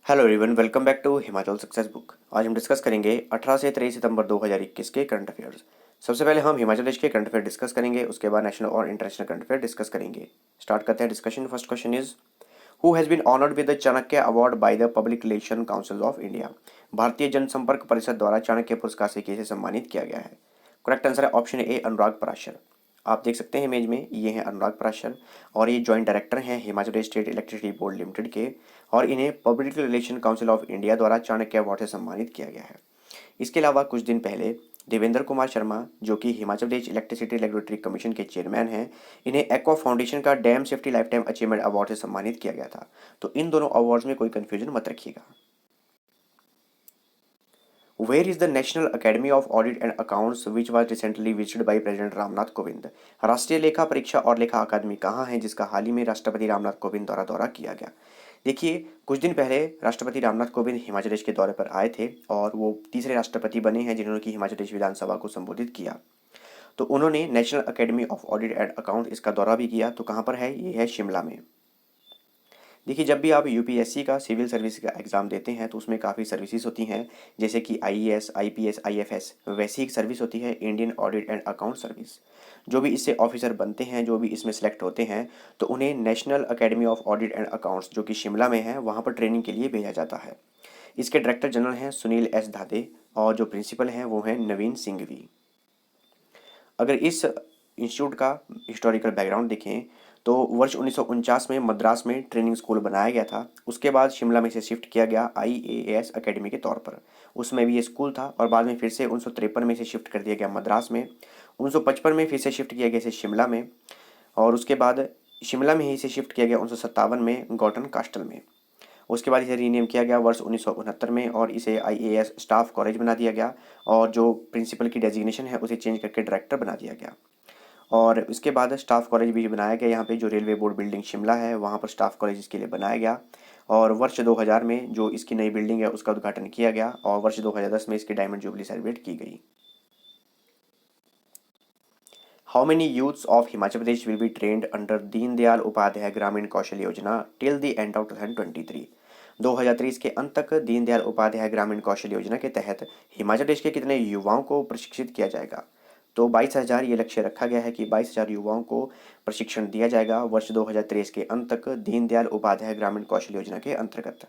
Hello everyone, welcome back to Himachal success book. आज हम discuss करेंगे 18 से 23 सितंबर 2021 के करंट अफेयर्स। सबसे पहले हम हिमाचल प्रदेश के करंट अफेयर डिस्कस करेंगे, उसके बाद नेशनल और इंटरनेशनल करंट अफेयर डिस्कस करेंगे। स्टार्ट करते हैं discussion. First question is who has been honoured with the Chanakya award by the public relation council of India. भारतीय जनसंपर्क परिषद द्वारा चाणक्य पुरस्कार से किसे सम्मानित किया गया है? करेक्ट आंसर है ऑप्शन ए, अनुराग पराशर। आप देख सकते हैं इमेज में, ये हैं अनुराग पराशर और ये जॉइंट डायरेक्टर हैं Himachal Pradesh state electricity board limited के, और इन्हें public relation council of India द्वारा चाणक्य अवार्ड से सम्मानित किया गया है। इसके अलावा कुछ दिन पहले देवेंद्र कुमार शर्मा, जो कि Himachal Pradesh electricity regulatory commission के चेयरमैन हैं, इन्हें एक्वा फाउंडेशन का dam safety life time achievement award से सम्मानित किया गया था। तो इन दोनों अवार्ड्स में कोई कंफ्यूजन मत रखिएगा। Where is the National Academy of Audit and Accounts which was recently visited by President Ramnath Kovind? राष्ट्रीय लेखा परीक्षा और लेखा अकादमी कहाँ है जिसका हाल ही में राष्ट्रपति रामनाथ कोविंद द्वारा दौरा किया गया? देखिए, कुछ दिन पहले राष्ट्रपति रामनाथ कोविंद हिमाचल प्रदेश के दौरे पर आए थे और वो तीसरे राष्ट्रपति बने हैं जिन्होंने कि हिमाचल प्रदेश विधानसभा को संबोधित किया। तो उन्होंने national academy of audit and account इसका दौरा भी किया। तो कहाँ पर है? ये है शिमला में। देखिए, जब भी आप यूपीएससी का सिविल सर्विस का एग्ज़ाम देते हैं तो उसमें काफ़ी सर्विसेज होती हैं, जैसे कि आईएएस, आईपीएस, आईएफएस। वैसी एक सर्विस होती है Indian audit and account service. जो भी इससे ऑफिसर बनते हैं, जो भी इसमें सेलेक्ट होते हैं, तो उन्हें national academy of audit and accounts, जो कि शिमला में है, वहाँ पर ट्रेनिंग के लिए भेजा जाता है। इसके डायरेक्टर जनरल हैं सुनील एस धाते और जो प्रिंसिपल हैं वो हैं नवीन सिंघवी। अगर इस इंस्टीट्यूट का हिस्टोरिकल बैकग्राउंड देखें तो वर्ष 1949 में मद्रास में ट्रेनिंग स्कूल बनाया गया था। उसके बाद शिमला में इसे शिफ्ट किया गया आईएएस एकेडमी के तौर पर। उसमें भी ये स्कूल था और बाद में फिर से 1953 में इसे शिफ्ट कर दिया गया मद्रास में। 1955 में फिर से शिफ्ट किया गया इसे शिमला में, और उसके बाद शिमला में ही इसे शिफ्ट किया गया 1957 में गॉर्टन कास्टल में। उसके बाद इसे रीनेम किया गया वर्ष 1969 में और इसे आईएएस स्टाफ कॉलेज बना दिया गया, और जो प्रिंसिपल की डेजिग्नेशन है उसे चेंज करके डायरेक्टर बना दिया गया। और इसके बाद स्टाफ कॉलेज भी बनाया गया यहाँ पे, जो रेलवे बोर्ड बिल्डिंग शिमला है वहाँ पर स्टाफ कॉलेज इसके लिए बनाया गया। और वर्ष 2000 में जो इसकी नई बिल्डिंग है उसका उद्घाटन किया गया और वर्ष 2010 में इसकी डायमंड जुबली सेलिब्रेट की गई। How many youths of Himachal Pradesh will be trained under Deendayal Upadhyay Grameen Kaushal योजना टिल द एंड ऑफ 2023? 2023 के अंत तक दीनदयाल उपाध्याय ग्रामीण कौशल योजना के तहत हिमाचल प्रदेश के कितने युवाओं को प्रशिक्षित किया जाएगा? तो 22,000 ये लक्ष्य रखा गया है कि 22,000 युवाओं को प्रशिक्षण दिया जाएगा वर्ष 2023 के अंत तक दीनदयाल उपाध्याय ग्रामीण कौशल योजना के अंतर्गत।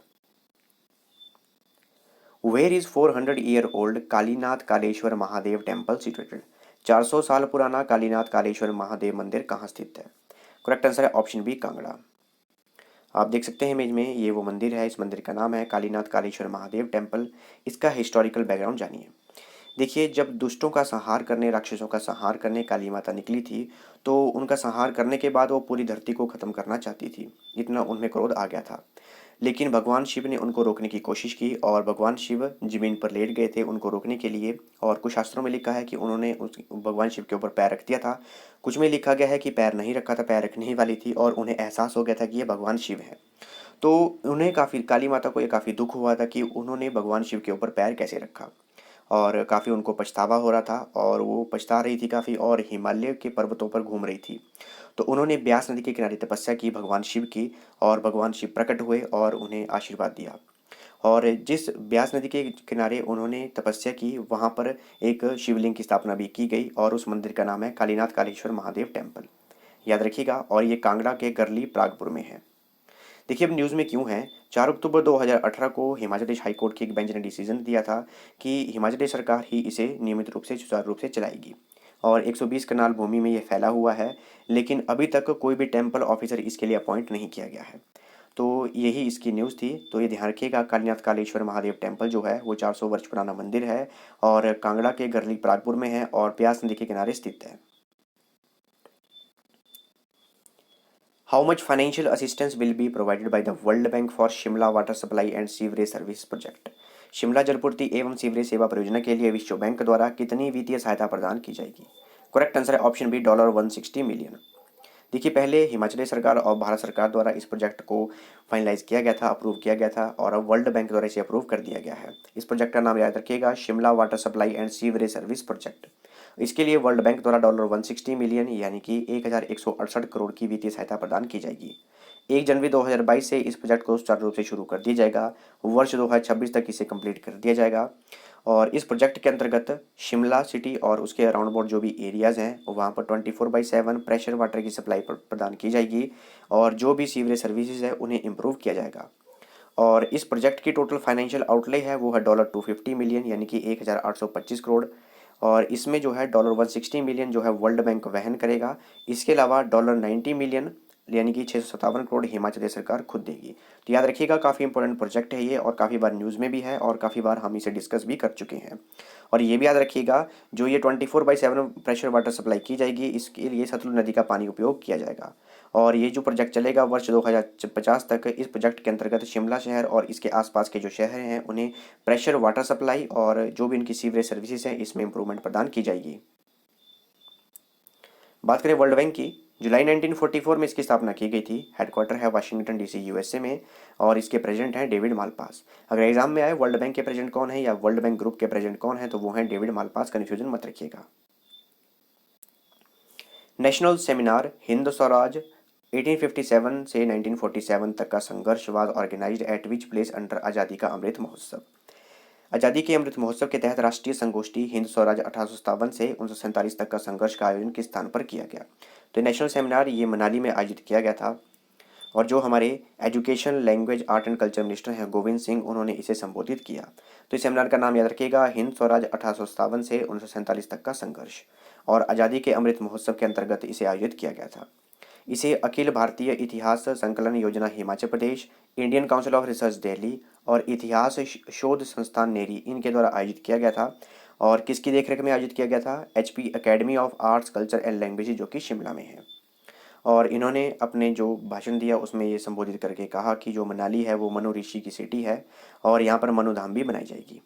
Where is 400 year old Kalinath Kaleshwar Mahadev temple situated? 400 साल पुराना कालीनाथ कालेश्वर महादेव मंदिर कहाँ स्थित है? करेक्ट आंसर है ऑप्शन बी, कांगड़ा। आप देख सकते हैं इमेज में, ये वो मंदिर है। इस मंदिर का नाम है कालीनाथ कालेश्वर महादेव टेम्पल। इसका हिस्टोरिकल बैकग्राउंड जानिए। देखिए, जब दुष्टों का संहार करने, राक्षसों का संहार करने काली माता निकली थी, तो उनका संहार करने के बाद वो पूरी धरती को खत्म करना चाहती थी। इतना उनमें क्रोध आ गया था। लेकिन भगवान शिव ने उनको रोकने की कोशिश की और भगवान शिव जमीन पर लेट गए थे उनको रोकने के लिए। और कुछ शास्त्रों में लिखा है कि उन्होंने उस भगवान शिव के ऊपर पैर रख दिया था। कुछ में लिखा गया है कि पैर नहीं रखा था, पैर रखने ही वाली थी और उन्हें एहसास हो गया था कि ये भगवान शिव है। तो उन्हें काफ़ी, काली माता को ये काफ़ी दुख हुआ था कि उन्होंने भगवान शिव के ऊपर पैर कैसे रखा, और काफ़ी उनको पछतावा हो रहा था और वो पछता रही थी काफ़ी और हिमालय के पर्वतों पर घूम रही थी। तो उन्होंने ब्यास नदी के किनारे तपस्या की भगवान शिव की, और भगवान शिव प्रकट हुए और उन्हें आशीर्वाद दिया। और जिस ब्यास नदी के किनारे उन्होंने तपस्या की वहाँ पर एक शिवलिंग की स्थापना भी की गई और उस मंदिर का नाम है कालीनाथ कालेश्वर महादेव टेम्पल। याद रखिएगा। और ये कांगड़ा के गरली प्रागपुर में है। देखिए, अब न्यूज़ में क्यों है। 4 अक्टूबर 2018 को हिमाचल प्रदेश हाईकोर्ट की एक बेंच ने डिसीजन दिया था कि हिमाचल प्रदेश सरकार ही इसे नियमित रूप से सुचारू रूप से चलाएगी, और 120 कनाल भूमि में ये फैला हुआ है। लेकिन अभी तक कोई भी टेम्पल ऑफिसर इसके लिए अपॉइंट नहीं किया गया है। तो यही इसकी न्यूज़ थी। तो ये ध्यान रखिएगा, कालीनाथ कालेश्वर महादेव टेम्पल जो है वो 400 वर्ष पुराना मंदिर है और कांगड़ा के गरली प्रागपुर में है और ब्यास नदी के किनारे स्थित है। How much financial assistance will be provided by the World Bank for Shimla Water Supply and Sewerage Service Project? Shimla जलपूर्ति एवं सीवरेज सेवा परियोजना के लिए विश्व बैंक द्वारा कितनी वित्तीय सहायता प्रदान की जाएगी? करेक्ट आंसर है ऑप्शन बी, $160 मिलियन। देखिए, पहले हिमाचल प्रदेश सरकार और भारत सरकार द्वारा इस प्रोजेक्ट को फाइनलाइज किया गया था, अप्रूव किया गया था, और अब वर्ल्ड बैंक द्वारा इसे अप्रूव कर दिया गया है। इस प्रोजेक्ट का नाम याद रखिएगा, Shimla water supply and sewerage service project. इसके लिए वर्ल्ड बैंक द्वारा $160 मिलियन यानी कि 1,168 करोड़ की वित्तीय सहायता प्रदान की जाएगी। 1 जनवरी 2022 से इस प्रोजेक्ट को सुचारू रूप से शुरू कर दिया जाएगा। वर्ष 2026 तक इसे कंप्लीट कर दिया जाएगा। और इस प्रोजेक्ट के अंतर्गत शिमला सिटी और उसके अराउंड अबाउट जो भी एरियाज़ हैं वहाँ पर 24/7 प्रेशर वाटर की सप्लाई प्रदान की जाएगी और जो भी सीवरेज सर्विसेज है उन्हें इम्प्रूव किया जाएगा। और इस प्रोजेक्ट की टोटल फाइनेंशियल आउटले है वो है $250 मिलियन यानी कि 1825 करोड़। और इसमें जो है $160 मिलियन जो है वर्ल्ड बैंक वहन करेगा। इसके अलावा $90 मिलियन यानी कि 657 करोड़ हिमाचल प्रदेश सरकार खुद देगी। तो याद रखिएगा, काफ़ी इंपॉर्टेंट प्रोजेक्ट है ये और काफ़ी बार न्यूज़ में भी है और काफ़ी बार हम इसे डिस्कस भी कर चुके हैं। और ये भी याद रखिएगा, जो ये 24/7 प्रेशर वाटर सप्लाई की जाएगी इसके लिए सतलुज नदी का पानी उपयोग किया जाएगा। और ये जो प्रोजेक्ट चलेगा वर्ष 2050 तक, इस प्रोजेक्ट के अंतर्गत शिमला शहर और इसके आसपास के जो शहर हैं उन्हें प्रेशर वाटर सप्लाई और जो भी इनकी सीवरेज सर्विसेज हैं इसमें इंप्रूवमेंट प्रदान की जाएगी। बात करें वर्ल्ड बैंक की, जुलाई 1944 में इसकी स्थापना की गई थी। हेडक्वार्टर है वाशिंगटन डीसी यूएसए में और इसके प्रेसिडेंट हैं डेविड मालपास। अगर एग्जाम में आए वर्ल्ड बैंक के प्रेसिडेंट कौन है या वर्ल्ड बैंक ग्रुप के प्रेसिडेंट कौन है तो वो हैं डेविड मालपास, कन्फ्यूजन मत रखिएगा। नेशनल सेमिनार हिंद स्वराज 1857 से 1947 तक का संघर्ष was organised at which place under Azadi ka Amrit Mahotsav. आज़ादी के अमृत महोत्सव के तहत राष्ट्रीय संगोष्ठी हिंद स्वराज 1857 से 1947 तक का संघर्ष का आयोजन किस स्थान पर किया गया। तो नेशनल सेमिनार ये मनाली में आयोजित किया गया था और जो हमारे education language art and culture minister हैं गोविंद सिंह, उन्होंने इसे संबोधित किया। तो इस सेमिनार का नाम याद रखिएगा, हिंद स्वराज 1857 से 1947 तक का संघर्ष। और आज़ादी के अमृत महोत्सव के अंतर्गत इसे आयोजित किया गया था। इसे अखिल भारतीय इतिहास संकलन योजना Himachal Pradesh, Indian council of research Delhi और इतिहास शोध संस्थान नेरी इनके द्वारा आयोजित किया गया था। और किसकी देखरेख में आयोजित किया गया था? HP academy of arts culture and language जो कि शिमला में है। और इन्होंने अपने जो भाषण दिया उसमें ये संबोधित करके कहा कि जो मनाली है वो मनु ऋषि की सिटी है और यहाँ पर मनु धाम भी बनाई जाएगी।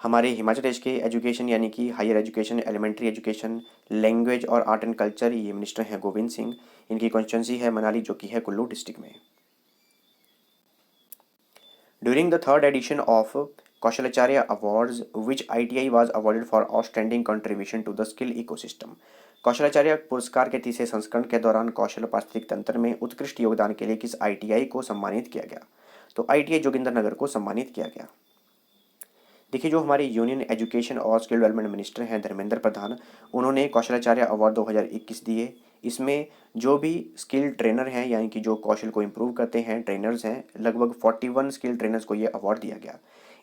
हमारे हिमाचल प्रदेश के एजुकेशन यानी कि higher education, elementary education, language और आर्ट एंड कल्चर ये मिनिस्टर हैं गोविंद सिंह। इनकी कॉन्स्टिट्यूंसी है मनाली जो कि है कुल्लू डिस्ट्रिक्ट में। During the third edition of Kaushalacharya awards which ITI was awarded for outstanding contribution to the skill ecosystem. Kaushalacharya पुरस्कार के तीसरे संस्करण के दौरान कौशल पारिस्थितिक तंत्र में उत्कृष्ट योगदान के लिए किस ITI को सम्मानित किया गया? तो ITI जोगिंदरनगर को सम्मानित किया गया। देखिए, जो हमारे यूनियन एजुकेशन और स्किल डेवलपमेंट मिनिस्टर हैं धर्मेंद्र प्रधान, उन्होंने कौशलाचार्य अवार्ड 2021 दिए। इसमें जो भी स्किल ट्रेनर हैं यानी कि जो कौशल को इम्प्रूव करते हैं ट्रेनर्स हैं, लगभग 41 स्किल ट्रेनर्स को ये अवार्ड दिया गया।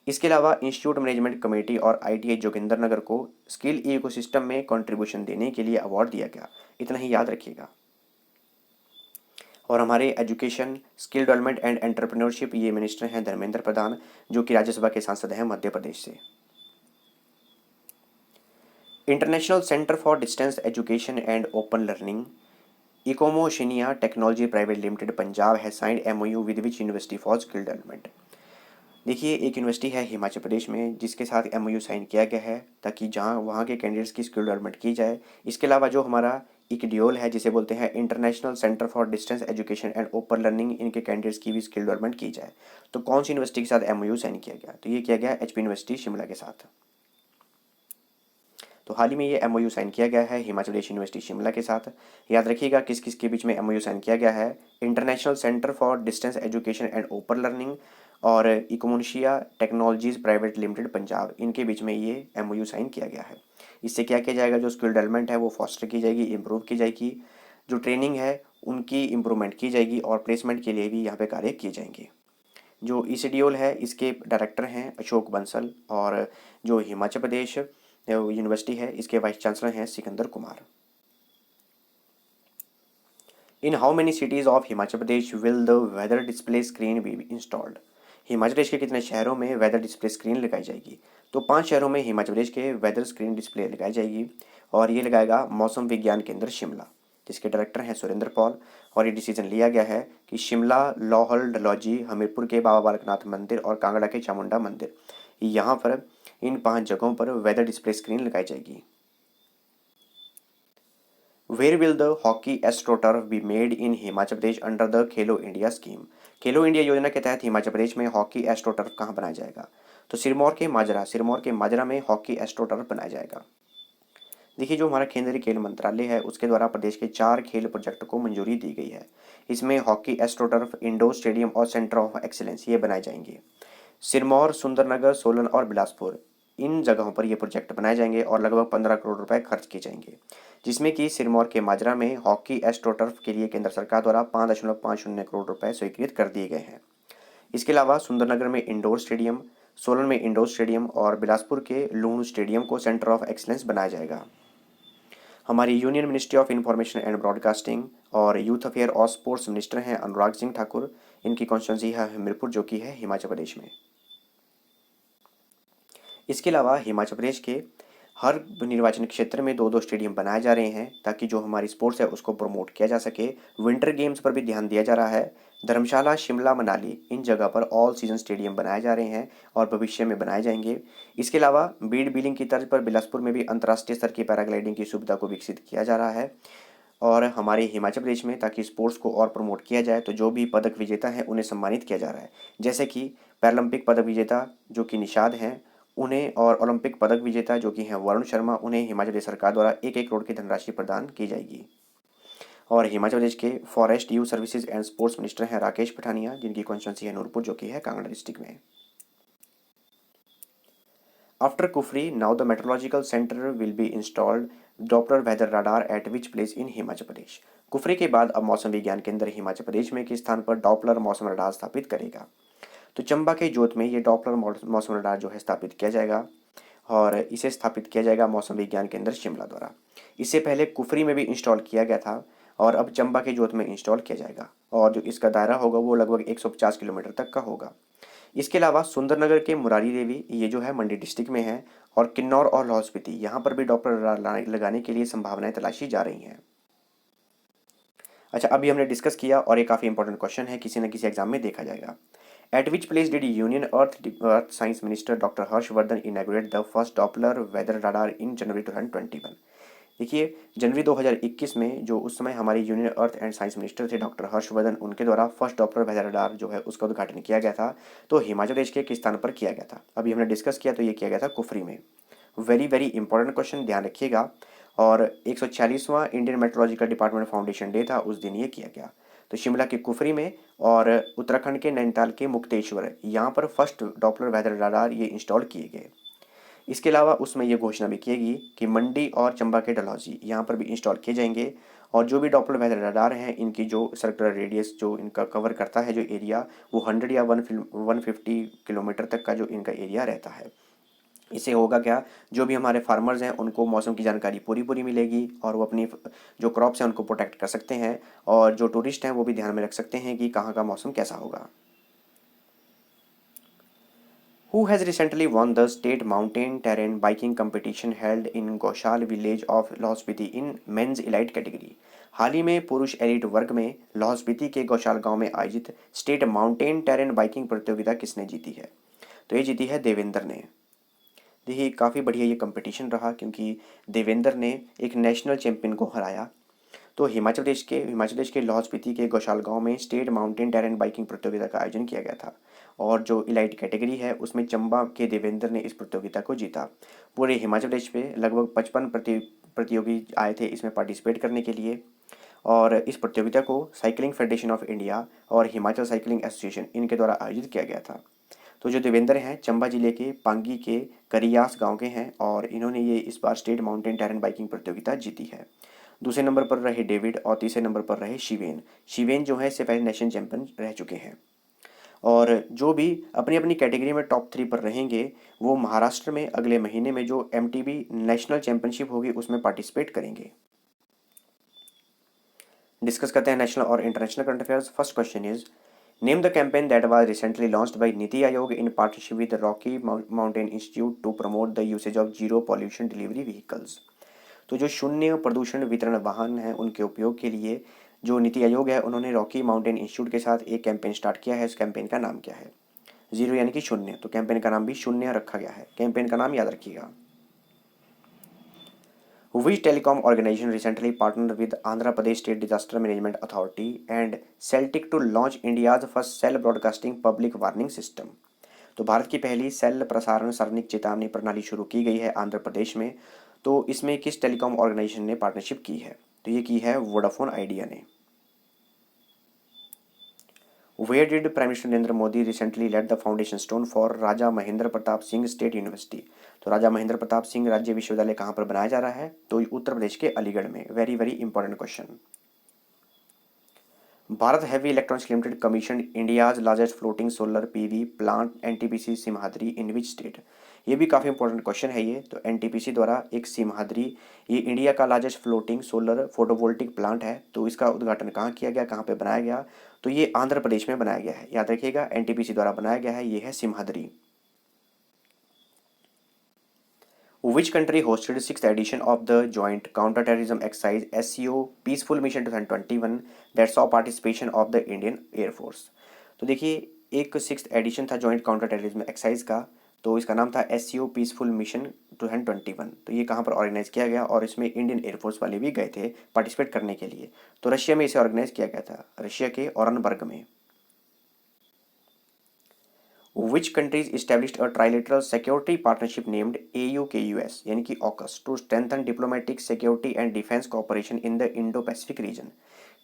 इसके अलावा इंस्टीट्यूट मैनेजमेंट कमेटी और ITI जोगिंदरनगर को स्किल इकोसिस्टम में कंट्रीब्यूशन देने के लिए अवार्ड दिया गया। इतना ही याद रखिएगा। और हमारे education, skill development and entrepreneurship ये मिनिस्टर हैं धर्मेंद्र प्रधान जो कि राज्यसभा के सांसद हैं मध्य प्रदेश से। International centre for distance education and open learning इकोमोशिनिया टेक्नोलॉजी प्राइवेट लिमिटेड पंजाब है signed MOU with which university for skill development. देखिए, एक यूनिवर्सिटी है हिमाचल प्रदेश में जिसके साथ MOU साइन किया गया है ताकि जहाँ वहाँ के कैंडिडेट्स की स्किल डेवलपमेंट की जाए। इसके अलावा जो हमारा इक्डियोल है जिसे बोलते हैं international centre for distance education and open learning, इनके कैंडिडेट्स की भी स्किल डेवलपमेंट की जाए। तो कौन सी यूनिवर्सिटी के साथ MOU साइन किया गया? तो ये किया गया HP यूनिवर्सिटी शिमला के साथ। तो हाल ही में ये MOU साइन किया गया है हिमाचल प्रदेश यूनिवर्सिटी शिमला के साथ। याद रखिएगा किस किस के बीच में MOU साइन किया गया है। International centre for distance education and open learning और इकोमोशिया टेक्नोलॉजीज प्राइवेट लिमिटेड पंजाब, इनके बीच में ये MOU साइन किया गया है। इससे क्या किया जाएगा? जो स्किल डेवलपमेंट है वो फॉस्टर की जाएगी, इम्प्रूव की जाएगी। जो ट्रेनिंग है उनकी इम्प्रूवमेंट की जाएगी और प्लेसमेंट के लिए भी यहाँ पे कार्य किए जाएंगे। जो ईसीडीओल है इसके डायरेक्टर हैं अशोक बंसल और जो हिमाचल प्रदेश यूनिवर्सिटी है इसके वाइस चांसलर हैं Sikandar Kumar. In how many cities of Himachal Pradesh will the weather display screen be installed? Himachal Pradesh के कितने शहरों में वेदर डिस्प्ले स्क्रीन लगाई जाएगी? तो 5 शहरों में हिमाचल प्रदेश के वेदर स्क्रीन डिस्प्ले लगाई जाएगी और ये लगाएगा मौसम विज्ञान केंद्र शिमला जिसके डायरेक्टर हैं सुरेंद्र पॉल। और ये डिसीजन लिया गया है कि शिमला, लाहौल डलहौजी, हमीरपुर के बाबा बालकनाथ मंदिर और कांगड़ा के चामुंडा मंदिर, यहाँ पर इन 5 जगहों पर वेदर डिस्प्ले स्क्रीन लगाई जाएगी। Where will the hockey astroturf be made in Himachal Pradesh under the Khelo India scheme? Khelo India योजना के तहत हिमाचल प्रदेश में हॉकी एस्ट्रोटर्फ कहाँ बनाया जाएगा? तो सिरमौर के माजरा में हॉकी एस्ट्रोटर्फ बनाया जाएगा। देखिए, जो हमारा केंद्रीय खेल मंत्रालय है उसके द्वारा प्रदेश के 4 खेल प्रोजेक्ट को मंजूरी दी गई है। इसमें हॉकी एस्ट्रोटर्फ, इंडोर स्टेडियम और सेंटर ऑफ एक्सीलेंस ये बनाए जाएंगे। सिरमौर, सुंदरनगर, सोलन और बिलासपुर, इन जगहों पर ये प्रोजेक्ट बनाए जाएंगे और लगभग 15 करोड़ रुपए खर्च किए जाएंगे, जिसमें कि सिरमौर के माजरा में हॉकी एस्ट्रोटर्फ के लिए केंद्र सरकार द्वारा 5.50 करोड़ रुपए स्वीकृत कर दिए गए हैं। इसके अलावा सुंदरनगर में इंडोर स्टेडियम, सोलन में इंडोर स्टेडियम और बिलासपुर के लूणू स्टेडियम को सेंटर ऑफ एक्सीलेंस बनाया जाएगा। हमारी union ministry of information and broadcasting और यूथ अफेयर और स्पोर्ट्स मिनिस्टर हैं अनुराग सिंह ठाकुर। इनकी कॉन्स्टिट्यूंसी है हमीरपुर, जो कि है हिमाचल प्रदेश में। इसके अलावा हिमाचल प्रदेश के हर निर्वाचन क्षेत्र में 2-2 स्टेडियम बनाए जा रहे हैं ताकि जो हमारी स्पोर्ट्स है उसको प्रमोट किया जा सके। विंटर गेम्स पर भी ध्यान दिया जा रहा है। धर्मशाला, शिमला, मनाली, इन जगह पर ऑल सीजन स्टेडियम बनाए जा रहे हैं और भविष्य में बनाए जाएंगे। इसके अलावा बीड बिलिंग की तर्ज पर बिलासपुर में भी अंतर्राष्ट्रीय स्तर की पैराग्लाइडिंग की सुविधा को विकसित किया जा रहा है। और हमारे हिमाचल प्रदेश में ताकि स्पोर्ट्स को और प्रमोट किया जाए तो जो भी पदक विजेता हैं उन्हें सम्मानित किया जा रहा है, जैसे कि पैरालंपिक पदक विजेता जो कि निषाद हैं उन्हें, और ओलंपिक पदक विजेता जो कि हैं वरुण शर्मा, उन्हें हिमाचल प्रदेश सरकार द्वारा 1-1 करोड़ की धनराशि प्रदान की जाएगी। और हिमाचल प्रदेश के forest, youth services and sports minister हैं राकेश पठानिया, जिनकी कॉन्स्टिट्यूंसी है नूरपुर, जो कि है कांगड़ा डिस्ट्रिक्ट में। After Kufri, now the meteorological center will be installed Doppler weather radar at which place in Himachal Pradesh. Kufri के बाद अब मौसम विज्ञान केंद्र हिमाचल प्रदेश में किस स्थान पर डॉपलर मौसम रडार स्थापित करेगा? तो चंबा के जोत में ये डॉपलर मौसम रडार जो है स्थापित किया जाएगा और इसे स्थापित किया जाएगा मौसम विज्ञान केंद्र शिमला द्वारा। इससे पहले कुफरी में भी इंस्टॉल किया गया था और अब चंबा के जोत में इंस्टॉल किया जाएगा और जो इसका दायरा होगा वो लगभग 150 किलोमीटर तक का होगा। इसके अलावा सुंदरनगर के मुरारी देवी, ये जो है मंडी डिस्ट्रिक्ट में है, और किन्नौर और लाहौल स्पीति, यहाँ पर भी डॉपलर लगाने के लिए संभावनाएं तलाशी जा रही हैं। अच्छा, अभी हमने डिस्कस किया और ये काफ़ी इंपॉर्टेंट क्वेश्चन है, किसी न किसी एग्जाम में देखा जाएगा। At which place did union earth science minister doctor Harshvardhan inaugurate the first Doppler weather radar in January 2021? देखिए, जनवरी 2021 में जो उस समय हमारे union earth and science minister थे डॉक्टर हर्षवर्धन, उनके द्वारा फर्स्ट डॉपलर वेदर रडार जो है उसका उद्घाटन किया गया था। तो हिमाचल प्रदेश के किस स्थान पर किया गया था? अभी हमने डिस्कस किया, तो ये किया गया था कुफरी में। वेरी वेरी इंपॉर्टेंट क्वेश्चन, ध्यान रखिएगा। और 146वां Indian meteorological department foundation day था, उस दिन ये किया गया। तो शिमला के कुफरी में और उत्तराखंड के नैनीताल के मुक्तेश्वर, यहाँ पर फर्स्ट डॉपलर वेदर रडार ये इंस्टॉल किए गए। इसके अलावा उसमें ये घोषणा भी की गई कि मंडी और चंबा के डलहौजी यहाँ पर भी इंस्टॉल किए जाएंगे और जो भी डॉपलर वेदर रडार हैं इनकी जो सर्कुलर रेडियस जो इनका कवर करता है जो एरिया, वो 100 या 150 किलोमीटर तक का जो इनका एरिया रहता है। इससे होगा क्या, जो भी हमारे फार्मर्स हैं उनको मौसम की जानकारी पूरी पूरी मिलेगी और वो अपनी जो क्रॉप्स हैं उनको प्रोटेक्ट कर सकते हैं, और जो टूरिस्ट हैं वो भी ध्यान में रख सकते हैं कि कहाँ का मौसम कैसा होगा। Who has recently won the state mountain terrain biking competition held in Goshal village of Lahaul Spiti in men's elite category? हाल ही में पुरुष एलिट वर्ग में लाहौल स्पीति के गौशाल गांव में आयोजित स्टेट माउंटेन टेरेन बाइकिंग प्रतियोगिता किसने जीती है? तो ये जीती है देवेंद्र ने। देखिए, काफ़ी बढ़िया ये कंपटीशन रहा क्योंकि देवेंद्र ने एक नेशनल चैंपियन को हराया। तो हिमाचल प्रदेश के लाहौल स्पीति के गौशाल गांव में स्टेट माउंटेन टेरेन बाइकिंग प्रतियोगिता का आयोजन किया गया था और जो इलाइट कैटेगरी है उसमें चंबा के देवेंद्र ने इस प्रतियोगिता को जीता। पूरे हिमाचल प्रदेश में लगभग 55 प्रतियोगी आए थे इसमें पार्टिसिपेट करने के लिए, और इस प्रतियोगिता को साइकिलिंग फेडरेशन ऑफ इंडिया और हिमाचल साइकिलिंग एसोसिएशन इनके द्वारा आयोजित किया गया था। तो जो देवेंद्र हैं चंबा जिले के पांगी के करियास गांव के हैं और इन्होंने ये इस बार स्टेट माउंटेन टेरेन बाइकिंग प्रतियोगिता जीती है। दूसरे नंबर पर रहे डेविड और तीसरे नंबर पर रहे शिवेन। शिवेन जो है इससे पहले नेशनल चैंपियन रह चुके हैं। और जो भी अपनी अपनी कैटेगरी में टॉप 3 पर रहेंगे वो महाराष्ट्र में अगले महीने में जो MTB नेशनल चैंपियनशिप होगी उसमें पार्टिसिपेट करेंगे। डिस्कस करते हैं नेशनल और international current affairs. First question is name the campaign that was recently launched by NITI Aayog in partnership with Rocky Mountain Institute to promote the usage of zero pollution delivery vehicles. तो जो शून्य प्रदूषण वितरण वाहन हैं उनके उपयोग के लिए जो नीति आयोग है उन्होंने रॉकी माउंटेन इंस्टीट्यूट के साथ एक कैंपेन स्टार्ट किया है। इस कैंपेन का नाम क्या है? जीरो यानी कि शून्य, तो कैंपेन का नाम भी शून्य रखा गया है। कैंपेन का नाम याद रखिएगा। Which telecom organization recently partnered with Andhra Pradesh State Disaster Management Authority and Celtic to launch India's first cell broadcasting public warning system? तो भारत की पहली सेल प्रसारण सार्वजनिक चेतावनी प्रणाली शुरू की गई है आंध्र प्रदेश में। तो इसमें किस टेलीकॉम ऑर्गेनाइजेशन ने पार्टनरशिप की है? तो ये की है वोडाफोन आइडिया ने। Where did Prime Minister Narendra Modi recently laid the foundation stone for Raja Mahendra Pratap Singh state university? तो राजा महेंद्र प्रताप सिंह राज्य विश्वविद्यालय कहाँ पर बनाया जा रहा है? तो उत्तर प्रदेश के अलीगढ़ में। Very very important question. Bharat heavy electronics limited commission India's largest floating solar PV plant NTPC Simhadri in which state? ये भी काफ़ी इंपॉर्टेंट क्वेश्चन है ये। तो एनटीपीसी द्वारा एक सिमहाद्री, ये इंडिया का largest floating solar photovoltaic plant है। तो इसका उद्घाटन कहाँ किया गया, कहाँ पे बनाया गया? तो ये आंध्र प्रदेश में बनाया गया है। याद रखिएगा, एनटीपीसी द्वारा बनाया गया है, ये है Simhadri. Which country hosted sixth edition of the Joint Counter-Terrorism Exercise SCO Peaceful Mission 2021 that saw participation of the Indian Air Force? तो देखिए, एक सिक्स्थ एडिशन था जॉइंट काउंटर टेररिज्म एक्सरसाइज का, तो इसका नाम था SCO पीसफुल मिशन 2021। तो ये कहाँ पर ऑर्गेनाइज किया गया और इसमें इंडियन एयरफोर्स वाले भी गए थे पार्टिसिपेट करने के लिए। तो रशिया में इसे ऑर्गेनाइज किया गया था, रशिया के ओरनबर्ग में। Which countries established a trilateral security partnership named AUKUS यानी कि AUKUS to strengthen diplomatic security and defense cooperation in the Indo-Pacific region?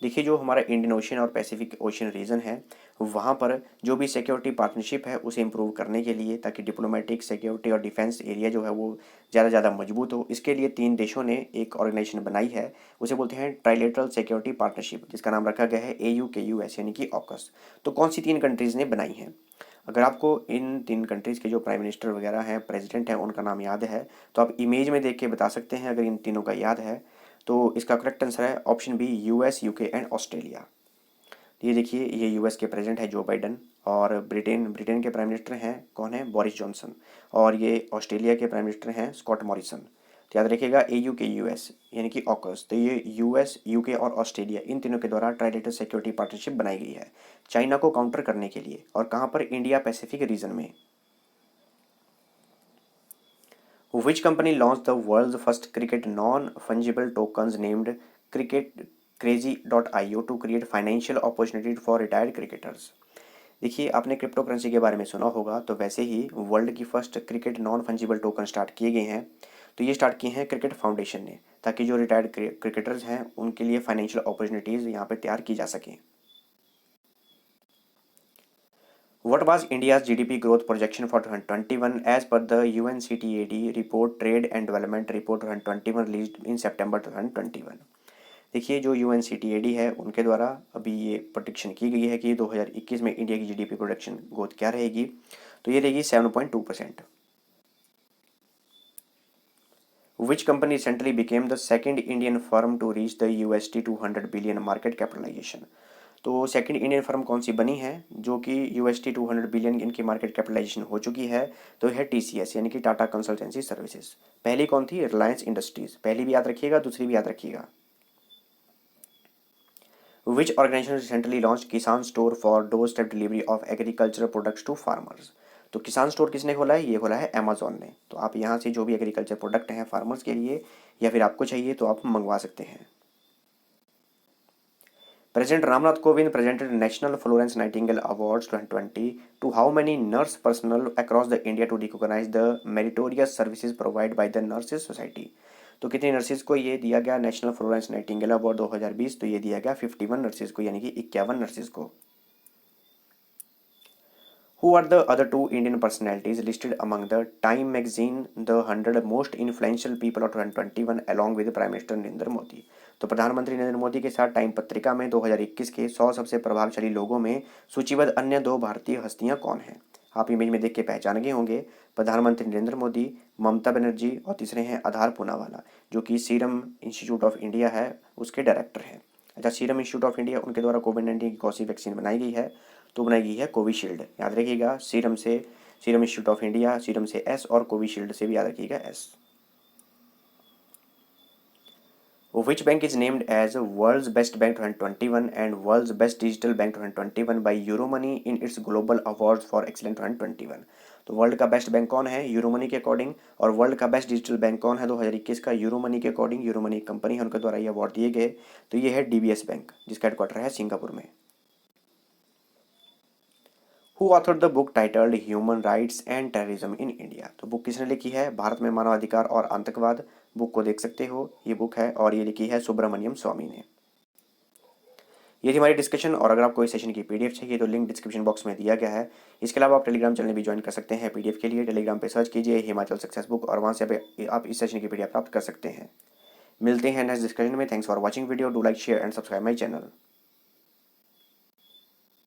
देखिए, जो हमारा इंडियन ओशन और पैसिफिक ओशन रीजन है, वहाँ पर जो भी सिक्योरिटी पार्टनरशिप है उसे इम्प्रूव करने के लिए, ताकि डिप्लोमेटिक सिक्योरिटी और डिफेंस एरिया जो है वो ज़्यादा मजबूत हो, इसके लिए तीन देशों ने एक ऑर्गेनाइजेशन बनाई है। उसे बोलते हैं ट्राइलेटरल सिक्योरिटी पार्टनरशिप, जिसका नाम रखा गया है AUKUS यानी कि AUKUS। तो कौन सी तीन कंट्रीज़ ने बनाई हैं? अगर आपको इन तीन कंट्रीज़ के जो प्राइम मिनिस्टर वगैरह हैं, प्रेसिडेंट हैं, उनका नाम याद है तो आप इमेज में देख के बता सकते हैं। अगर इन तीनों का याद है तो इसका करेक्ट आंसर है option B, US, UK and Australia. ये देखिए, ये US के प्रेसिडेंट है जो बाइडन, और ब्रिटेन के प्राइम मिनिस्टर हैं कौन है, बोरिस जॉनसन, और ये ऑस्ट्रेलिया के प्राइम मिनिस्टर हैं स्कॉट मॉरिसन। तो याद रखिएगा AUKUS यानी कि ऑकस। तो ये US, UK और ऑस्ट्रेलिया, इन तीनों के द्वारा ट्राइलेटरल सिक्योरिटी पार्टनरशिप बनाई गई है चाइना को काउंटर करने के लिए। और कहाँ पर? इंडिया पैसिफिक रीजन में। Which company launch the world first cricket non fungible tokens named cricket crazy.io to create financial opportunity for retired cricketers? देखिए, आपने क्रिप्टो करेंसी के बारे में सुना होगा, तो वैसे ही वर्ल्ड की first cricket non fungible token start किए गए हैं। तो ये स्टार्ट किए हैं क्रिकेट फाउंडेशन ने, ताकि जो रिटायर्ड क्रिकेटर्स हैं उनके लिए फाइनेंशियल अपॉर्चुनिटीज़ यहाँ पे तैयार की जा सकें। What was India's GDP growth projection for 2021 as per the UNCTAD report Trade and Development Report 2021 released in September 2021? देखिए, जो UNCTAD है उनके द्वारा अभी ये प्रोडिक्शन की गई है कि 2021 में इंडिया की GDP प्रोडक्शन ग्रोथ क्या रहेगी? तो ये रहेगी 7.2%। Which company recently became the second Indian firm to reach the $200 billion market capitalization? तो सेकंड इंडियन फर्म कौन सी बनी है जो कि $200 बिलियन इनकी मार्केट कैपिटलाइजेशन हो चुकी है? तो है TCS यानी कि टाटा कंसल्टेंसी सर्विसेज। पहली कौन थी? रिलायंस इंडस्ट्रीज। पहली भी याद रखिएगा, दूसरी भी याद रखिएगा। Which organisation recently launch Kisan store for door step delivery of agriculture products to farmers? तो किसान स्टोर किसने खोला है? ये खोला है अमेजोन ने। तो आप यहाँ से जो भी एग्रीकल्चर प्रोडक्ट हैं फार्मर्स के लिए या फिर आपको चाहिए तो आप मंगवा सकते हैं। President Ramnath Kovind presented National Florence Nightingale Awards 2020 to how many nurse personnel across the India to recognize the meritorious services provided by the Nurses Society? तो कितनी नर्सेज को ये दिया गया नेशनल फ्लोरेंस नाइटिंगेल अवार्ड 2020? तो ये दिया गया 51 नर्सेज को, यानी कि 51 नर्सेज को। Who are the other two Indian personalities listed among the Time magazine the 100 most influential people of 2021 along with Prime Minister Narendra Modi? तो प्रधानमंत्री नरेंद्र मोदी के साथ टाइम पत्रिका में 2021 के 100 सबसे प्रभावशाली लोगों में सूचीबद्ध अन्य दो भारतीय हस्तियां कौन हैं? आप इमेज में देख के पहचान गए होंगे। प्रधानमंत्री नरेंद्र मोदी, ममता बनर्जी, और तीसरे हैं आधार पूनावाला, जो कि सीरम इंस्टीट्यूट ऑफ इंडिया है उसके डायरेक्टर हैं। अच्छा, सीरम इंस्टीट्यूट ऑफ इंडिया, उनके द्वारा कोविड-19 की कौन सी वैक्सीन बनाई गई है? तो बनाई गई है कोविशील्ड। याद रखिएगा, serum institute of India, serum से S, और कोविशील्ड से भी याद रखिएगा S। Which bank is named as World's Best Bank 2021 and World's Best Digital Bank 2021 by Euromoney in its Global Awards for Excellence 2021? तो वर्ल्ड का बेस्ट बैंक कौन है यूरोमनी के अकॉर्डिंग, और वर्ल्ड का बेस्ट डिजिटल बैंक कौन है 2021 का यूरोमनी के अकॉर्डिंग? यूरोमनी कंपनी है, उनके द्वारा ये अवार्ड दिए गए। तो ये है DBS बैंक, जिसका हेडक्वार्टर है सिंगापुर में। Who authored the book titled human rights and terrorism in India. तो बुक किसने लिखी है? भारत में मानवाधिकार और आतंकवाद। बुक को देख सकते हो, ये बुक है और ये लिखी है सुब्रमण्यम स्वामी ने। ये थी हमारी डिस्कशन, और अगर आपको इस सेशन की पीडीएफ चाहिए तो लिंक डिस्क्रिप्शन बॉक्स में दिया गया है। इसके अलावा आप टेलीग्राम चैनल भी ज्वाइन कर सकते हैं पीडीएफ के लिए। टेलीग्राम पे सर्च कीजिए हिमाचल सक्सेस बुक और वहाँ से आप इस सेशन की पीडीएफ प्राप्त कर सकते हैं। मिलते हैं नेक्स्ट डिस्कशन में। Thanks for watching video. Do like, share and subscribe my channel.